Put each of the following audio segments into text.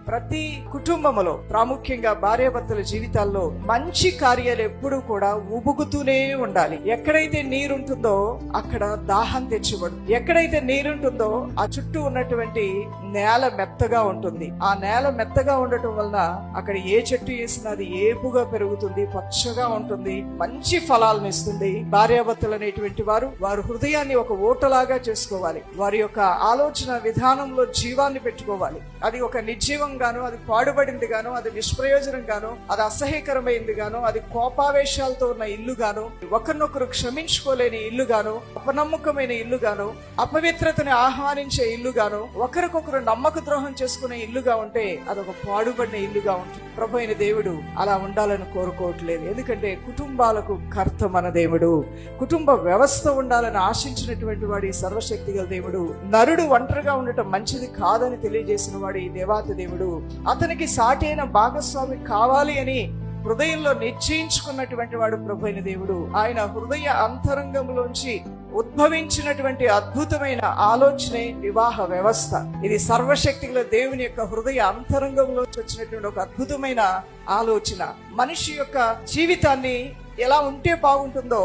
ప్రతి కుటుంబములో ప్రాముఖ్యంగా భార్యాభర్తల జీవితాల్లో మంచి కార్యాలు ఎప్పుడూ కూడా ఉబుకుతూనే ఉండాలి. ఎక్కడైతే నీరుంటుందో అక్కడ దాహం తెచ్చుబడు. ఎక్కడైతే నీరుంటుందో ఆ చుట్టూ ఉన్నటువంటి నేల మెత్తగా ఉంటుంది. ఆ నేల మెత్తగా ఉండటం వలన అక్కడ ఏ చెట్టు వేసినా అది ఏపుగా పెరుగుతుంది, పచ్చగా ఉంటుంది, మంచి ఫలాలను ఇస్తుంది. భార్యాభర్తలు అనేటువంటి వారు హృదయాన్ని ఒక ఓటలాగా చేసుకోవాలి. వారి యొక్క ఆలోచన విధానంలో జీవాన్ని పెట్టుకోవాలి. అది ఒక నిర్జీవం గాను, అది పాడుబడింది గాను, అది నిష్ప్రయోజనం గాను, అది అసహ్యకరమైంది గాను, అది కోపావేశాలతో ఉన్న ఇల్లు గాను, ఒకరినొకరు క్షమించుకోలేని ఇల్లు గాను, అపనమ్మకమైన ఇల్లు గాను, అపవిత్రతని ఆహ్వానించే ఇల్లు గాను, ఒకరికొకరు నమ్మక ద్రోహం చేసుకునే ఇల్లుగా ఉంటే అదొక పాడుబడిన ఇల్లుగా ఉంటుంది. ప్రభు అయిన దేవుడు అలా ఉండాలని కోరుకోవట్లేదు. ఎందుకంటే కుటుంబాలకు కర్త మన దేవుడు. కుటుంబ వ్యవస్థ ఉండాలని ఆశించినటువంటి వాడు ఈ సర్వశక్తి గల దేవుడు. నరుడు ఒంటరిగా ఉండటం మంచిది కాదని తెలియజేసిన వాడు ఈ దేవాతి దేవుడు. అతనికి సాటి అయిన భాగస్వామి కావాలి అని హృదయంలో నిశ్చయించుకున్నటువంటి వాడు ప్రభు అయిన దేవుడు. ఆయన హృదయ అంతరంగంలోంచి ఉద్భవించినటువంటి అద్భుతమైన ఆలోచనే వివాహ వ్యవస్థ. ఇది సర్వశక్తి గల దేవుని యొక్క హృదయ అంతరంగంలోంచి వచ్చినటువంటి ఒక అద్భుతమైన ఆలోచన. మనిషి యొక్క జీవితాన్ని ఎలా ఉంటే బాగుంటుందో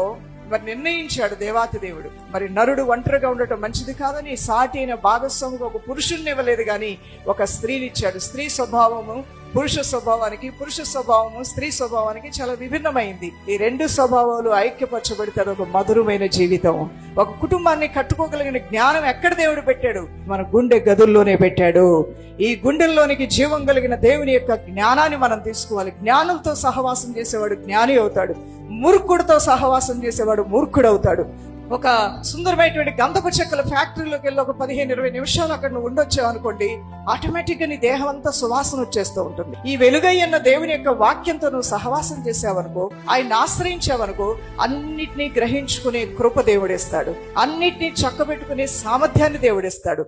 మరి నిర్ణయించాడు దేవాతి దేవుడు. మరి నరుడు ఒంటరిగా ఉండటం మంచిది కాదని సాటి అయిన భాగస్వామికి ఒక పురుషుణ్ణి ఇవ్వలేదు కానీ ఒక స్త్రీని ఇచ్చాడు. స్త్రీ స్వభావము పురుష స్వభావానికి, పురుష స్వభావము స్త్రీ స్వభావానికి చాలా విభిన్నమైంది. ఈ రెండు స్వభావాలు ఐక్యపరచబడితే ఒక మధురమైన జీవితం. ఒక కుటుంబాన్ని కట్టుకోగలిగిన జ్ఞానం ఎక్కడ దేవుడు పెట్టాడు? మన గుండె గదుల్లోనే పెట్టాడు. ఈ గుండెల్లోనికి జీవం కలిగిన దేవుని యొక్క జ్ఞానాన్ని మనం తీసుకోవాలి. జ్ఞానంతో సహవాసం చేసేవాడు జ్ఞాని అవుతాడు. మూర్ఖుడితో సహవాసం చేసేవాడు మూర్ఖుడు అవుతాడు. ఒక సుందరమైనటువంటి గంధపు చెక్కల ఫ్యాక్టరీలోకి వెళ్ళి ఒక 15-20 నిమిషాలు అక్కడ నువ్వు ఉండొచ్చావు అనుకోండి, ఆటోమేటిక్ గా నీ దేహం అంతా సువాసన వచ్చేస్తూ ఉంటుంది. ఈ వెలుగయ్యన్న దేవుని యొక్క వాక్యంతో నువ్వు సహవాసం చేసావనుకో, ఆయన ఆశ్రయించావనుకో, అన్నిటినీ గ్రహించుకునే కృప దేవుడిస్తాడు. అన్నిటినీ చక్కబెట్టుకునే సామర్థ్యాన్ని దేవుడిస్తాడు.